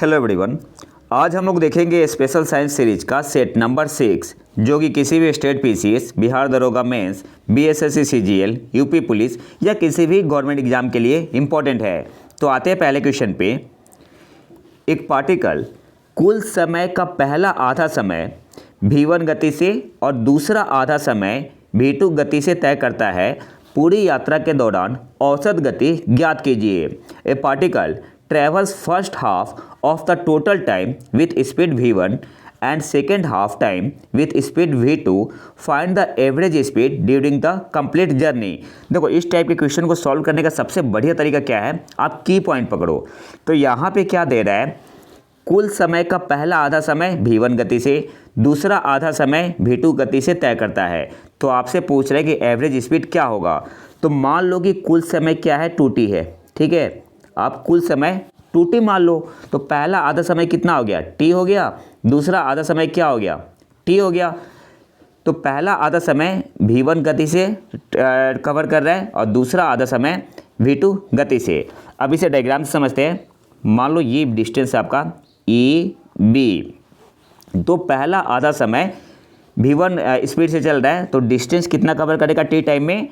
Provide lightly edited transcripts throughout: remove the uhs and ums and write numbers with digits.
Hello everyone. आज हम लोग देखेंगे स्पेशल साइंस सीरीज का सेट नंबर 6 जो कि किसी भी state PCS, Bihar Daroga mains, BSSC CGL, UP police या किसी भी गवर्नमेंट एग्जाम के लिए इम्पोर्टेंट है। तो आते हैं पहले क्वेश्चन पे। एक पार्टिकल कुल समय का पहला आधा समय v1 गति से और दूसरा आधा समय v2 गति से तय करता है। पूरी यात्रा के दौरान औसत गति ज्ञात कीजिए। ए particle travels first half of the total time with speed v1 and second half time with speed v2. Find the average speed during the complete journey। देखो इस टाइप के क्वेश्चन को सॉल्व करने का सबसे बढ़िया तरीका क्या है, आप की पॉइंट पकड़ो। तो यहाँ पे क्या दे रहा है, कुल समय का पहला आधा समय v1 गति से, दूसरा आधा समय v2 गति से तय करता है। तो आपसे पूछ रहा है कि एवरेज स्पीड क्या होगा। तो मान लो कि कुल समय क्या है, 2t है, ठीक है। आप कुल समय 2t मान लो। तो पहला आधा समय कितना हो गया, t हो गया। दूसरा आधा समय क्या हो गया, t हो गया। तो पहला आधा समय v1 गति से कवर कर रहा है और दूसरा आधा समय v2 गति से। अब इसे डायग्राम से समझते हैं। मान लो ये डिस्टेंस है आपका e b। तो पहला आधा समय v1 स्पीड से चल रहा है, तो डिस्टेंस कितना कवर करेगा t टाइम में।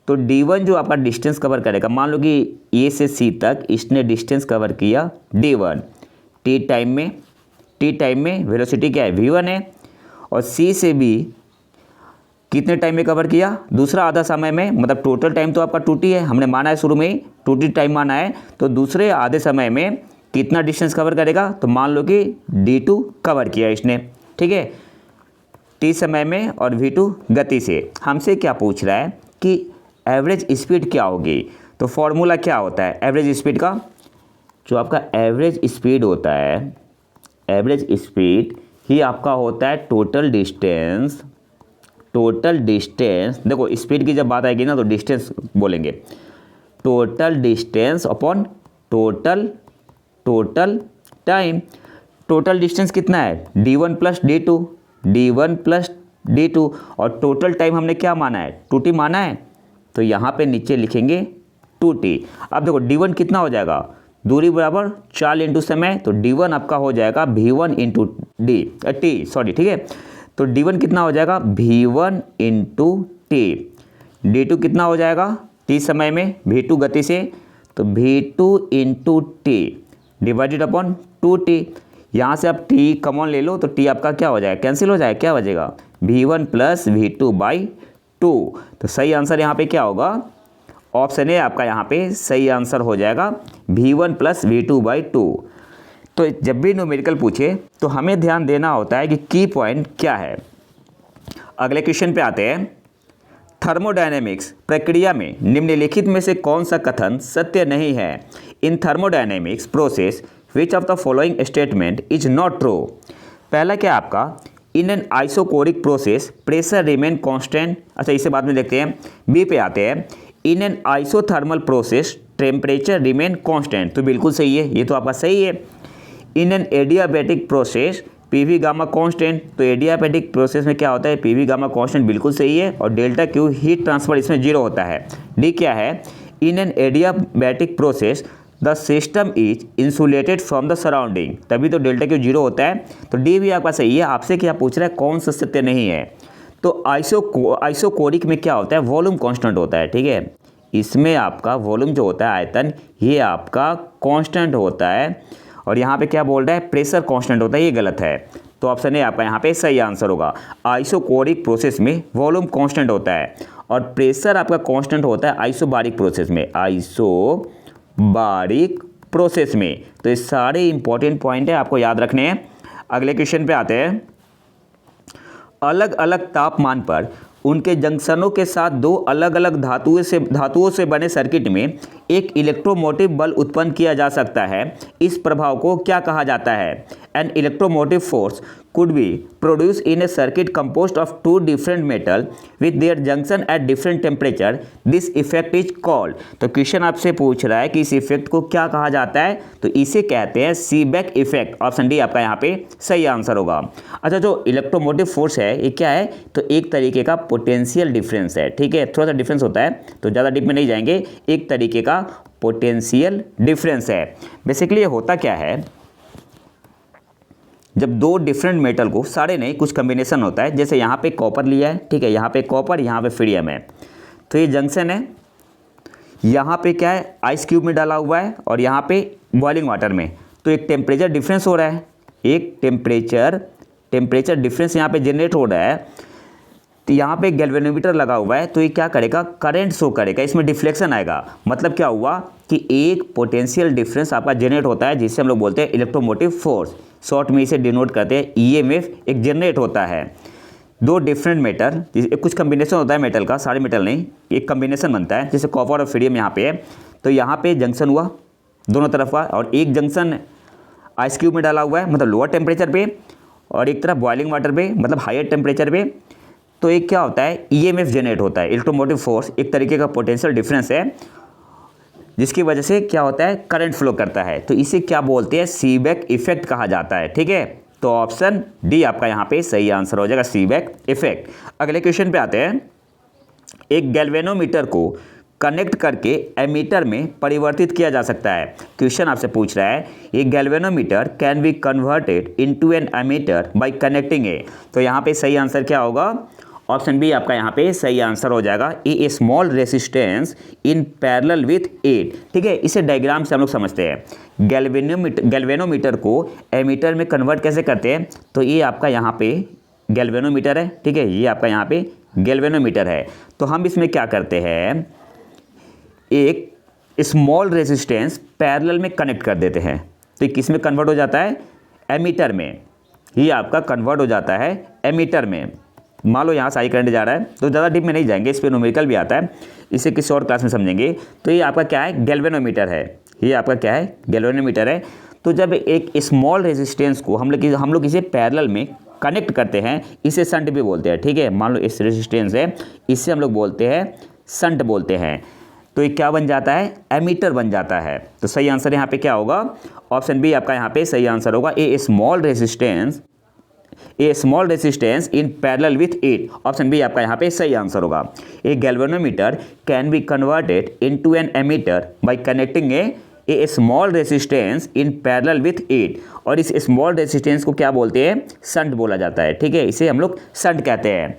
तो d1 जो आपका डिस्टेंस कवर करेगा, मान लो कि a से c तक इसने डिस्टेंस कवर किया d1 t टाइम में वेलोसिटी क्या है, v1 है। और c से b कितने टाइम में कवर किया, दूसरा आधा समय में। मतलब टोटल टाइम तो आपका 2t है, हमने माना है शुरू में ही 2t टाइम माना है। तो दूसरे आधे समय में कितना डिस्टेंस कवर करेगा, तो मान लो कि d2 कवर किया इसने, ठीक है, t समय में और v2 गति से। हमसे क्या पूछ रहा है कि एवरेज स्पीड क्या होगी। तो फॉर्मूला क्या होता है एवरेज स्पीड का, जो आपका एवरेज स्पीड होता है, एवरेज स्पीड ही आपका होता है टोटल डिस्टेंस। देखो स्पीड की जब बात आएगी ना तो डिस्टेंस बोलेंगे, total distance upon total time. Total distance कितना है, d1 प्लस d2 और टोटल टाइम हमने क्या माना है, 2t माना है। तो यहाँ पे नीचे लिखेंगे 2t। अब देखो d1 कितना हो जाएगा, दूरी बराबर चाल इंटू समय। तो d1 आपका हो जाएगा v1 इंटू t, ठीक है। तो d1 कितना हो जाएगा, v1 इंटू t। d2 कितना हो जाएगा t समय में v2 गति से, तो v2 into t divided upon 2t। यहाँ से आप t कॉमन ले लो तो t आपका क्या हो जाएगा, कैंसिल हो जाएगा, क्या बचेगा, v1 प्लस v2 बाई 2। तो सही आंसर यहाँ पे क्या होगा, ऑप्शन ए आपका यहाँ पे सही आंसर हो जाएगा v1 प्लस v2 बाई 2। तो जब भी न्यूमेरिकल पूछे तो हमें ध्यान देना होता है कि की पॉइंट क्या है। अगले क्वेश्चन पे आते हैं। थर्मोडायनेमिक्स प्रक्रिया में निम्नलिखित में से कौन सा कथन सत्य नहीं है। In thermodynamics process which of the following statement is not true. पहला क्या आपका, in an isochoric process pressure remain constant. अच्छा इसे बाद में देखते हैं। बी पे आते हैं, in an isothermal process temperature remain constant. तो बिल्कुल सही है, ये तो आपका सही है। In an adiabatic process PV gamma constant. तो एडियाबैटिक प्रोसेस में क्या होता है, पीवी गामा कांस्टेंट, बिल्कुल सही है। और डेल्टा क्यू हीट ट्रांसफर इसमें 0 होता है। डी क्या है, in an adiabatic process the system is insulated from the surrounding. तभी तो डेल्टा क्यू 0 होता है। तो डी भी आपका सही है। आपसे क्या पूछ रहा है, कौन सा सत्य नहीं है। तो आइसोकोरिक में क्या होता है, वॉल्यूम कांस्टेंट होता है, ठीक है। इसमें आपका वॉल्यूम जो होता है, आयतन, ये आपका कांस्टेंट होता है। और यहाँ पे क्या बोल रहा है, प्रेशर कांस्टेंट होता है, ये गलत है। तो ऑप्शन ए आपका यहाँ पे सही आंसर होगा। आइसोकोरिक प्रोसेस में वॉल्यूम कांस्टेंट होता है और प्रेशर आपका कांस्टेंट होता है आइसोबारिक प्रोसेस में, आइसोबारिक प्रोसेस में। तो ये सारे इंपॉर्टेंट पॉइंट है, आपको याद रखने हैं। अगले क्वेश्चन पे आते हैं। अलग अलग तापमान पर उनके जंक्शनों के साथ दो अलग अलग धातुओं से बने सर्किट में एक इलेक्ट्रोमोटिव बल उत्पन्न किया जा सकता है। इस प्रभाव को क्या कहा जाता है। An electromotive force could be produced in a circuit composed of two different metal with their junction at different temperature. This effect is called। तो क्वेश्चन आपसे पूछ रहा है कि इस इफेक्ट को क्या कहा जाता है। तो इसे कहते हैं सीबेक इफेक्ट। ऑप्शन डी आपका यहाँ पे सही आंसर होगा। अच्छा, जो इलेक्ट्रोमोटिव फोर्स है ये क्या है, तो एक तरीके का पोटेंशियल डिफरेंस है, ठीक है। थोड़ा सा डिफरेंस होता है, तो ज़्यादा डीप में नहीं जाएंगे। एक तरीके का पोटेंशियल डिफरेंस है। बेसिकली ये होता क्या है, जब दो डिफरेंट मेटल को, सारे नहीं, कुछ कम्बिनेशन होता है, जैसे यहाँ पे कॉपर लिया है, ठीक है, यहाँ पे कॉपर, यहाँ पे फ्रीडियम है, तो ये जंक्शन है। यहाँ पे क्या है, आइस क्यूब में डाला हुआ है और यहाँ पे बॉइलिंग वाटर में, तो एक टेम्परेचर डिफरेंस हो रहा है, एक टेम्परेचर डिफरेंस यहाँ पे जनरेट हो रहा है। तो यहाँ पे गैल्वेनोमीटर लगा हुआ है, तो ये क्या करेगा, करंट शो करेगा, इसमें डिफ्लेक्शन आएगा। मतलब क्या हुआ कि एक पोटेंशियल डिफरेंस आपका जनरेट होता है, जिससे हम लोग बोलते हैं इलेक्ट्रोमोटिव फोर्स, शॉर्ट में इसे डिनोट करते हैं ईएमएफ, एक जनरेट होता है। दो डिफरेंट मेटल, कुछ कम्बिनेशन होता है मेटल का, सारे मेटल नहीं, एक कम्बिनेशन बनता है, जैसे कॉपर और फ्रीडियम यहाँ पे है, तो यहाँ पे जंक्शन हुआ दोनों तरफ का, और एक जंक्शन आइस क्यूब में डाला हुआ है, मतलब लोअर टेम्परेचर पे, और एक तरफ बॉइलिंग वाटर पे, मतलब हायर टेम्परेचर पे। तो एक क्या होता है, ईएमएफ जनरेट होता है, इलेक्ट्रोमोटिव फोर्स, एक तरीके का पोटेंशियल डिफरेंस है, जिसकी वजह से क्या होता है, करंट फ्लो करता है। तो इसे क्या बोलते हैं, सीबेक इफेक्ट कहा जाता है, ठीक है। तो ऑप्शन डी आपका यहाँ पे सही आंसर हो जाएगा, सीबेक इफेक्ट। अगले क्वेश्चन पे आते हैं। एक गैल्वेनोमीटर को कनेक्ट करके एमीटर में परिवर्तित किया जा सकता है। क्वेश्चन आपसे पूछ रहा है, a galvanometer can be converted into an ammeter by connecting a. तो यहाँ पे सही आंसर क्या होगा, ऑप्शन बी आपका यहाँ पे सही आंसर हो जाएगा, a small resistance in parallel with it, ठीक है। इसे डायग्राम से हम लोग समझते हैं। गैल्वेनोमीटर को एमीटर में कन्वर्ट कैसे करते हैं, तो ये आपका यहाँ पे गैल्वेनोमीटर है, ठीक है, ये आपका यहाँ पे गैल्वेनोमीटर है। तो हम इसमें क्या करते हैं, एक स्मॉल रेजिस्टेंस पैरेलल में कनेक्ट कर देते हैं, तो ये किस में कन्वर्ट हो जाता है, एमीटर में, ये आपका कन्वर्ट हो जाता है एमीटर में। मान लो यहाँ से आई करंट जा रहा है, तो ज़्यादा डीप में नहीं जाएंगे, इस पर न्यूमेरिकल भी आता है, इसे किसी और क्लास में समझेंगे। तो ये आपका क्या है, गैल्वेनोमीटर है, ये आपका क्या है, गैल्वेनोमीटर है। तो जब एक स्मॉल रेजिस्टेंस को हम लोग इसे पैरेलल में कनेक्ट करते हैं, इसे शंट भी बोलते हैं, ठीक है। मान लो इस रेजिस्टेंस है, इसे हम लोग बोलते हैं शंट बोलते हैं। तो ये क्या बन जाता है, एमीटर बन जाता है। तो सही आंसर यहाँ पे क्या होगा, ऑप्शन बी आपका यहाँ पे सही आंसर होगा, a small resistance in parallel with it. Option B आपका यहाँ पे सही आंसर होगा। A galvanometer can be converted into an ammeter by connecting a small resistance in parallel with it. और इस स्मॉल रेजिस्टेंस को क्या बोलते हैं, शंट बोला जाता है, ठीक है, इसे हम लोग शंट कहते हैं।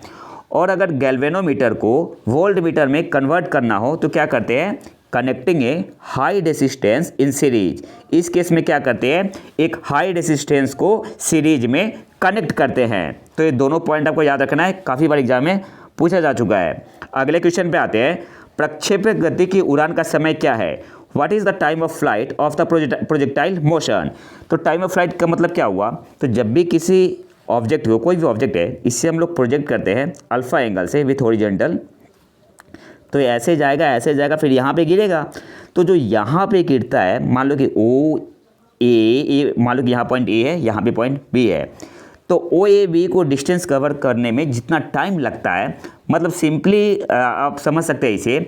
और अगर गैल्वेनोमीटर को वोल्ट मीटर में कन्वर्ट करना हो तो क्या करते हैं, connecting A high resistance in series. इस केस में क्या करते हैं, एक हाई रेजिस्टेंस को सीरीज में कनेक्ट करते हैं। तो ये दोनों पॉइंट आपको याद रखना है, काफ़ी बार एग्जाम में पूछा जा चुका है। अगले क्वेश्चन पे आते हैं। प्रक्षेपक गति की उड़ान का समय क्या है, what is the time of flight of the projectile motion. तो टाइम ऑफ फ्लाइट का मतलब क्या हुआ, तो जब भी किसी ऑब्जेक्ट को, कोई भी ऑब्जेक्ट है, इससे हम लोग प्रोजेक्ट करते हैं अल्फा एंगल से विथ हॉरिजॉन्टल, तो ऐसे जाएगा, फिर यहाँ पे गिरेगा। तो जो यहाँ पे गिरता है, मान लो कि ओ ए, मान लो कि यहाँ पॉइंट ए है, यहाँ पे पॉइंट बी है, तो ओ ए बी को डिस्टेंस कवर करने में जितना टाइम लगता है, मतलब सिंपली आप समझ सकते हैं इसे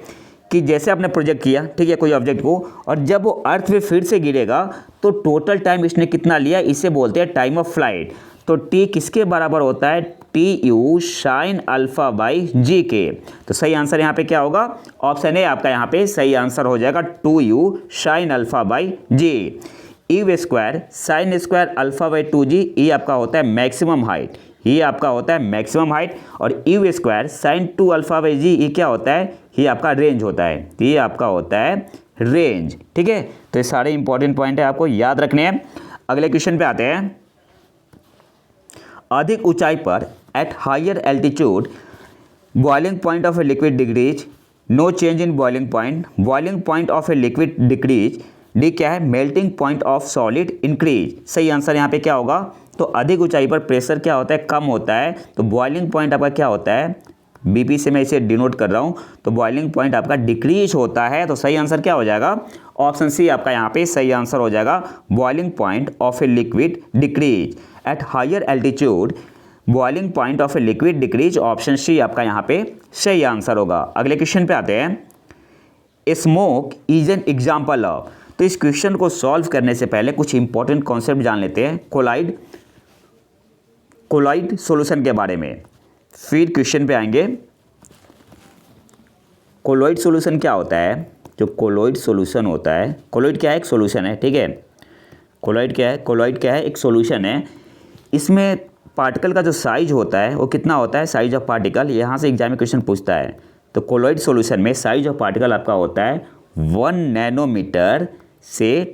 कि जैसे आपने प्रोजेक्ट किया, ठीक है, कोई ऑब्जेक्ट को, और जब वो अर्थ पे फिर से गिरेगा तो टोटल टाइम इसने कितना लिया, इसे बोलते हैं टाइम ऑफ फ्लाइट। तो टी किसके बराबर होता है, T u sine alpha by g के। तो सही आंसर यहाँ पे क्या होगा, ऑप्शन ए आपका यहाँ पे सही आंसर हो जाएगा, 2u sine alpha by g. ई square sine square alpha by 2g, ये आपका होता है मैक्सिमम हाइट, ये आपका होता है मैक्सिमम हाइट। और u square sine 2 alpha by g, ये क्या होता है, ये आपका रेंज होता है, ये आपका होता है रेंज, ठीक है। तो ये सारे इंपॉर्टेंट पॉइंट है, आपको याद रखने हैं। अगले क्वेश्चन पे आते हैं। अधिक ऊंचाई पर at higher altitude boiling point of a liquid decrease, no change in boiling point of a liquid decrease. D क्या है, melting point of solid increase. सही आंसर यहाँ पे क्या होगा, तो अधिक ऊंचाई पर प्रेशर क्या होता है, कम होता है, तो बॉइलिंग पॉइंट आपका क्या होता है, बीपी से मैं इसे डिनोट कर रहा हूँ, तो बॉइलिंग पॉइंट आपका डिक्रीज होता है। तो सही आंसर क्या हो जाएगा, ऑप्शन सी आपका यहाँ पे सही आंसर हो जाएगा, boiling point of a liquid decrease at higher altitude, boiling point of a liquid decrease. Option C आपका यहाँ पे सही आंसर होगा। अगले क्वेश्चन पे आते हैं। Smoke is an example of. तो इस क्वेश्चन को सॉल्व करने से पहले कुछ इंपॉर्टेंट कॉन्सेप्ट जान लेते हैं कोलॉइड सॉल्यूशन के बारे में, फिर क्वेश्चन पे आएंगे। कोलॉइड सॉल्यूशन क्या होता है, जो कोलॉइड सॉल्यूशन होता है, कोलॉइड क्या है, एक सॉल्यूशन है, ठीक है। कोलॉइड क्या है, एक सॉल्यूशन है। इसमें पार्टिकल का जो साइज होता है वो कितना होता है, साइज ऑफ पार्टिकल, यहाँ से एग्जाम में क्वेश्चन पूछता है। तो कोलॉइड सॉल्यूशन में साइज ऑफ पार्टिकल आपका होता है 1 नैनोमीटर से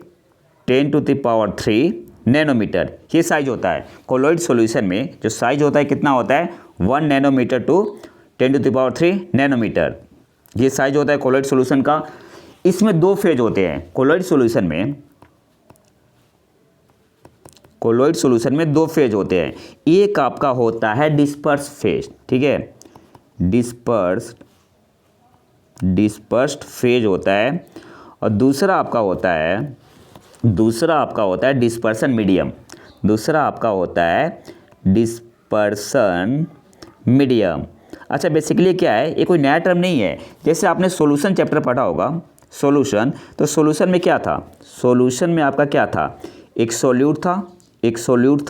10⁻³ नैनोमीटर, ये साइज होता है। कोलॉइड सॉल्यूशन में जो साइज होता है कितना होता है 1 नैनोमीटर टू 10⁻³ नैनोमीटर, ये साइज होता है कोलॉइड सॉल्यूशन का। इसमें दो फेज होते हैं कोलॉइड सॉल्यूशन में दो फेज होते हैं। एक आपका होता है डिस्पर्स फेज, ठीक है, डिस्पर्स्ड फेज होता है, और दूसरा आपका होता है डिस्पर्सन मीडियम। अच्छा, बेसिकली क्या है, ये कोई नया टर्म नहीं है। जैसे आपने सॉल्यूशन चैप्टर पढ़ा होगा, सॉल्यूशन, तो सॉल्यूशन में क्या था, सॉल्यूशन में आपका क्या था, एक सॉल्यूट था, एक सॉल्वेंट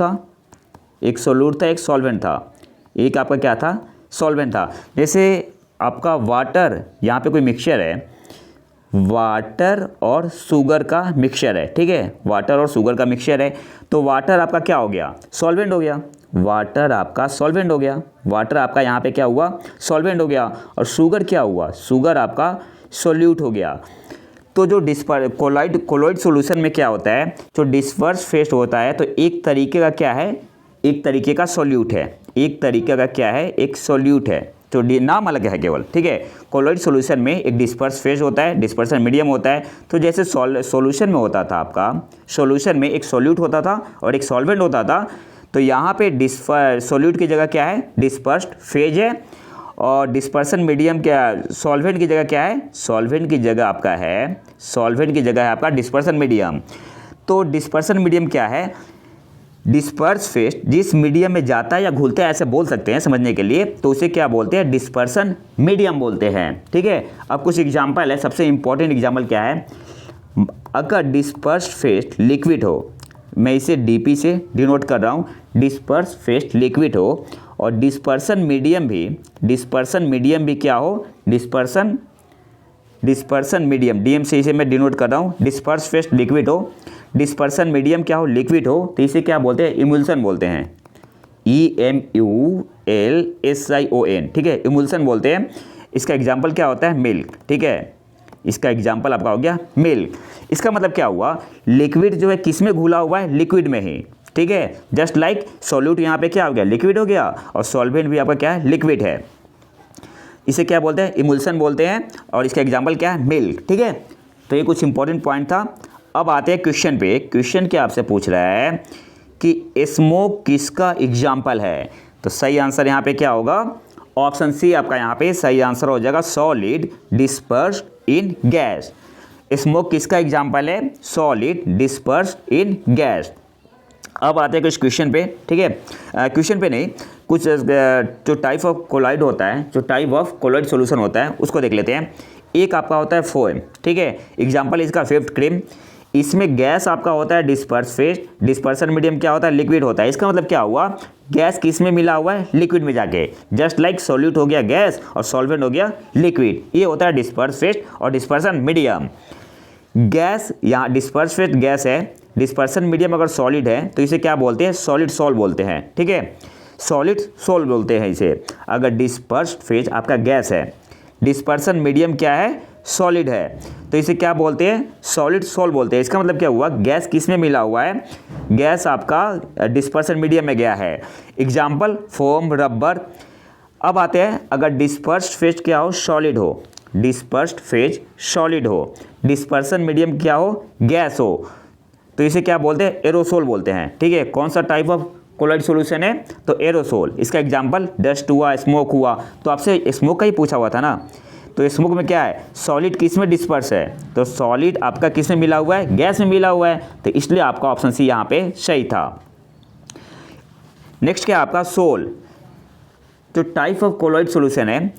था, एक आपका क्या था, सॉल्वेंट था। जैसे आपका वाटर, यहाँ पे कोई मिक्सचर है, वाटर और शुगर का मिक्सचर है, ठीक है, वाटर और शुगर का मिक्सचर है, तो वाटर आपका क्या हो गया, सॉल्वेंट हो गया, वाटर आपका यहाँ पे क्या हुआ, सॉल्वेंट हो गया, और शुगर क्या हुआ, शुगर आपका सॉल्यूट हो गया। तो जो कोलॉइड सॉल्यूशन में क्या होता है, जो डिस्पर्स फेज होता है, तो एक तरीके का क्या है, एक तरीके का सॉल्यूट है, एक सॉल्यूट है, तो नाम अलग है केवल, ठीक है। कोलॉइड सॉल्यूशन में एक डिस्पर्स फेज होता है, डिस्पर्सन मीडियम होता है। तो जैसे सॉल्यूशन में होता था आपका, सॉल्यूशन में एक सॉल्यूट होता था और एक सॉल्वेंट होता था, तो यहाँ पे सॉल्यूट की जगह क्या है, डिस्पर्स्ड फेज है, और डिस्पर्सन मीडियम क्या, सॉल्वेंट की जगह क्या है, सॉल्वेंट की जगह आपका डिस्पर्सन मीडियम। तो डिस्पर्सन मीडियम क्या है, डिस्पर्स फेज जिस मीडियम में जाता है या घुलता है, ऐसे बोल सकते हैं समझने के लिए, तो उसे क्या बोलते हैं, डिस्पर्सन मीडियम बोलते हैं, ठीक है। अब कुछ एग्जाम्पल है, सबसे इंपॉर्टेंट एग्जाम्पल क्या है, अगर डिस्पर्स फेज लिक्विड हो, मैं इसे डीपी से डिनोट कर रहा हूँ, डिस्पर्स फेज लिक्विड हो, और डिस्पर्सन मीडियम भी क्या हो, डिस्पर्सन मीडियम, डीएम से इसे मैं डिनोट कर रहा हूँ, डिस्पर्स फेज लिक्विड हो, डिस्पर्सन मीडियम क्या हो, लिक्विड हो, तो इसे क्या बोलते हैं, इमल्सन बोलते हैं, EMULSION, ठीक है, इमल्सन बोलते हैं। इसका एग्जाम्पल क्या होता है, मिल्क, ठीक है, इसका एग्जाम्पल आपका हो गया मिल्क। इसका मतलब क्या हुआ, लिक्विड जो है किस में घुला हुआ है, लिक्विड में ही, ठीक है। जस्ट लाइक सॉल्यूट यहाँ पे क्या हो गया, लिक्विड हो गया, और सॉल्वेंट भी आपका क्या है, लिक्विड है। इसे क्या बोलते हैं, इमल्सन बोलते हैं, और इसका एग्जाम्पल क्या है, मिल्क, ठीक है। तो ये कुछ इंपॉर्टेंट पॉइंट था। अब आते हैं क्वेश्चन पे। क्वेश्चन क्या आपसे पूछ रहा है कि स्मोक किसका एग्जाम्पल है, तो सही आंसर यहाँ पे क्या होगा, ऑप्शन सी आपका यहाँ पे सही आंसर हो जाएगा, सॉलिड डिस्पर्स्ड इन गैस। स्मोक किसका एग्जाम्पल है, सॉलिड डिस्पर्स्ड इन गैस। अब आते हैं कुछ क्वेश्चन पे, ठीक है, क्वेश्चन पे नहीं, कुछ जो टाइप ऑफ कोलॉइड होता है, जो टाइप ऑफ कोलॉइड सॉल्यूशन होता है उसको देख लेते हैं। एक आपका होता है फोम, ठीक है, एग्जाम्पल इसका फिफ्थ क्रीम। इसमें गैस आपका होता है डिस्पर्स फेज, डिस्पर्सन मीडियम क्या होता है, लिक्विड होता है। इसका मतलब क्या हुआ, गैस किस में मिला हुआ है, लिक्विड में जाके, जस्ट लाइक सॉल्यूट हो गया गैस और सॉल्वेंट हो गया लिक्विड। ये होता है डिस्पर्स फेज और डिस्पर्सन मीडियम। गैस यहाँ डिस्पर्स फेज गैस है, डिस्पर्सन मीडियम अगर सॉलिड है तो इसे क्या बोलते हैं, सॉलिड सोल बोलते हैं, ठीक है, सॉलिड सोल बोलते हैं इसे। अगर डिस्पर्स्ड फेज आपका गैस है, डिस्पर्सन मीडियम क्या है, सॉलिड है, तो इसे क्या बोलते हैं, सॉलिड सोल बोलते हैं। इसका मतलब क्या हुआ, गैस किस में मिला हुआ है, गैस आपका डिस्पर्सन मीडियम में गया है। Example foam, rubber. अब आते हैं, अगर डिस्पर्स्ड फेज क्या हो, सॉलिड हो, डिस्पर्स्ड फेज सॉलिड हो, डिस्पर्सन मीडियम क्या हो, गैस हो, तो इसे क्या बोलते हैं, एरोसोल बोलते हैं, ठीक है। कौन सा टाइप ऑफ कोलॉइड सॉल्यूशन है, तो एरोसोल। इसका एग्जांपल डस्ट हुआ, स्मोक हुआ, तो आपसे स्मोक का ही पूछा हुआ था ना, तो स्मोक में क्या है, सॉलिड किस में डिस्पर्स है, तो सॉलिड आपका किस में मिला हुआ है, गैस में मिला हुआ है, तो इसलिए आपका ऑप्शन सी यहाँ पे सही था। नेक्स्ट क्या आपका सोल, जो टाइप ऑफ कोलॉइड सॉल्यूशन है,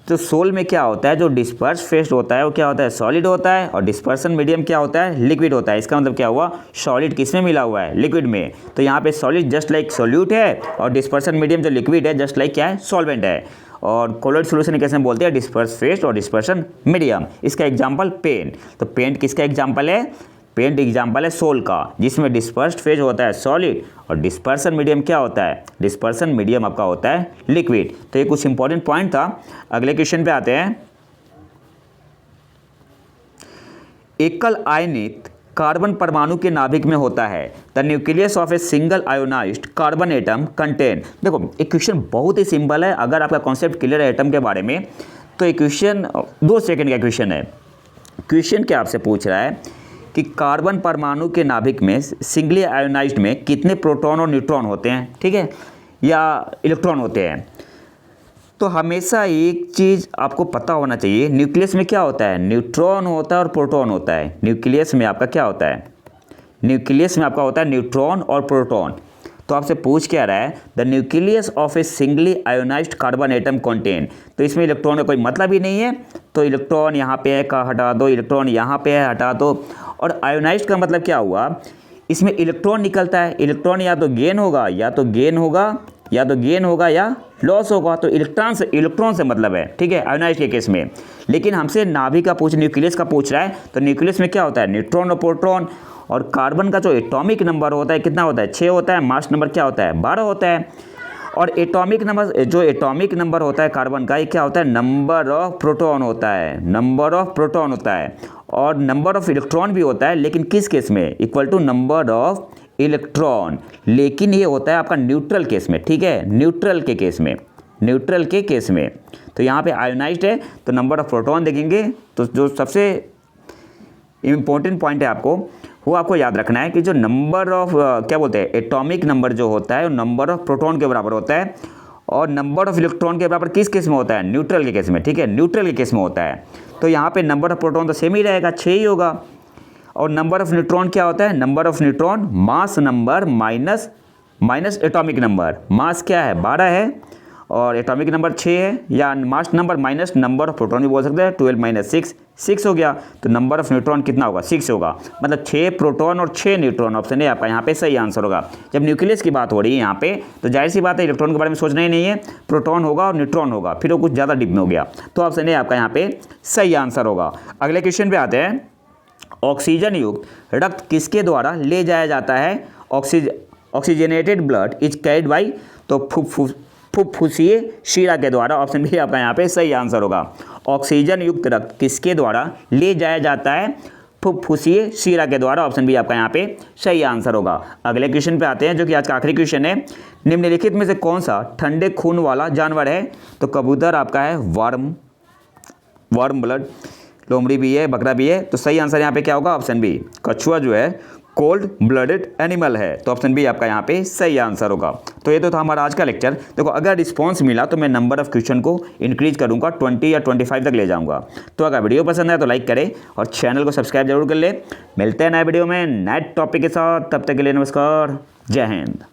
तो सोल में क्या होता है, जो डिस्पर्स फेज होता है वो क्या होता है, सॉलिड होता है, और डिस्पर्सन मीडियम क्या होता है, लिक्विड होता है। इसका मतलब क्या हुआ, सॉलिड किस में मिला हुआ है, लिक्विड में, तो यहाँ पे सॉलिड जस्ट लाइक सॉल्यूट है, और डिस्पर्सन मीडियम जो लिक्विड है जस्ट लाइक क्या है, सॉल्वेंट है। और कोलॉइड सॉल्यूशन कैसे बोलते हैं, डिस्पर्स फेज और डिस्पर्सन मीडियम। इसका एग्जाम्पल पेंट, तो पेंट किसका एग्जाम्पल है, पेंट एग्जाम्पल है सोल का, जिसमें डिस्पर्स्ड फेज होता है सॉलिड और डिस्पर्सन मीडियम क्या होता है, डिस्पर्सन मीडियम आपका होता है लिक्विड। तो ये कुछ इंपॉर्टेंट पॉइंट था। अगले क्वेश्चन पे आते हैं। एकल आयनित कार्बन परमाणु के नाभिक में होता है। The nucleus of a single ionised carbon atom contain. देखो एक क्वेश्चन बहुत ही सिंपल है, अगर आपका कॉन्सेप्ट क्लियर है एटम के बारे में तो ये क्वेश्चन 2 सेकंड का क्वेश्चन है। क्वेश्चन क्या आपसे पूछ रहा है कि कार्बन परमाणु के नाभिक में सिंगली आयोनाइज्ड में कितने प्रोटॉन और न्यूट्रॉन होते हैं, ठीक है, या इलेक्ट्रॉन होते हैं। तो हमेशा एक चीज़ आपको पता होना चाहिए, न्यूक्लियस में क्या होता है, न्यूट्रॉन होता है और प्रोटॉन होता है। न्यूक्लियस में आपका क्या होता है, न्यूक्लियस में आपका होता है न्यूट्रॉन और प्रोटॉन। तो आपसे पूछ क्या रहा है, the nucleus of A singly ionised carbon atom contain. तो इसमें इलेक्ट्रॉन का कोई मतलब ही नहीं है, तो इलेक्ट्रॉन यहाँ पे है का हटा दो, इलेक्ट्रॉन यहाँ पे है हटा दो। और आयोनाइज्ड का मतलब क्या हुआ, इसमें इलेक्ट्रॉन निकलता है, इलेक्ट्रॉन या तो गेन होगा या तो गेन होगा या तो गेन होगा या लॉस होगा। तो इलेक्ट्रॉन से मतलब है, ठीक है, आयोनाइज्ड के केस में। लेकिन हमसे नाभिक का न्यूक्लियस का पूछ रहा है, तो न्यूक्लियस में क्या होता है, न्यूट्रॉन और प्रोटॉन। और कार्बन का जो एटॉमिक नंबर होता है कितना होता है, 6 होता है। मास नंबर क्या होता है, 12 होता है। और एटॉमिक नंबर, जो एटॉमिक नंबर होता है कार्बन का, ये क्या होता है, नंबर ऑफ प्रोटॉन होता है, नंबर ऑफ प्रोटॉन होता है। और नंबर ऑफ इलेक्ट्रॉन भी होता है, लेकिन किस केस में, equal to number of electron. लेकिन ये होता है आपका न्यूट्रल केस में, ठीक है, न्यूट्रल के केस में, न्यूट्रल के केस में। तो यहाँ पे आयोनाइज्ड है तो नंबर ऑफ प्रोटॉन देखेंगे। तो जो सबसे इम्पोर्टेंट पॉइंट है आपको, वो आपको याद रखना है कि जो नंबर ऑफ क्या बोलते हैं, एटॉमिक नंबर जो होता है वो नंबर ऑफ प्रोटॉन के बराबर होता है। और नंबर ऑफ इलेक्ट्रॉन के बराबर किस केस में होता है, न्यूट्रल के केस में, ठीक है, न्यूट्रल के केस में होता है। तो यहाँ पे नंबर ऑफ प्रोटॉन तो सेम ही रहेगा, 6 ही होगा। और नंबर ऑफ न्यूट्रॉन क्या होता है, number of neutron mass number minus atomic number. Mass क्या है, 12 है और एटॉमिक नंबर 6 है, या मास number minus number of proton भी बोल सकते हैं। 12 माइनस 6 हो गया। तो नंबर ऑफ न्यूट्रॉन कितना होगा, 6 होगा। मतलब 6 प्रोटॉन और 6 न्यूट्रॉन। ऑप्शन है आपका यहाँ पे सही आंसर होगा। जब न्यूक्लियस की बात हो रही है यहाँ पे, तो जाहिर सी बात है इलेक्ट्रॉन के बारे में सोचना ही नहीं है, प्रोटॉन होगा और न्यूट्रॉन होगा, फिर वो कुछ ज़्यादा डीप में हो गया। तो ऑप्शन है आपका यहाँ पे सही आंसर होगा। अगले क्वेश्चन पे आते हैं। ऑक्सीजन युक्त रक्त किसके द्वारा ले जाया जाता है, oxygenated blood is carried by, तो फुफ्फुसीय शिरा के द्वारा। ऑप्शन भी आपका यहाँ पे सही आंसर होगा। ऑक्सीजन युक्त रक्त किसके द्वारा ले जाया जाता है, फुफ्फुसीय शिरा के द्वारा। ऑप्शन भी आपका यहाँ पे सही आंसर होगा। अगले क्वेश्चन पे आते हैं, जो कि आज का आखिरी क्वेश्चन है। निम्नलिखित में से कौन सा ठंडे खून वाला जानवर है, तो कबूतर आपका है वार्म ब्लड, लोमड़ी भी है, बकरा भी है। तो सही आंसर यहाँ पे क्या होगा, ऑप्शन बी, कछुआ जो है कोल्ड ब्लडेड एनिमल है। तो ऑप्शन बी आपका यहाँ पे सही आंसर होगा। तो ये तो था हमारा आज का लेक्चर। देखो अगर रिस्पांस मिला तो मैं नंबर ऑफ क्वेश्चन को इंक्रीज करूँगा, 20 या 25 तक ले जाऊँगा। तो अगर वीडियो पसंद है तो लाइक करें और चैनल को सब्सक्राइब जरूर कर ले। मिलते हैं नए वीडियो में नए टॉपिक के साथ, तब तक के लिए नमस्कार, जय हिंद।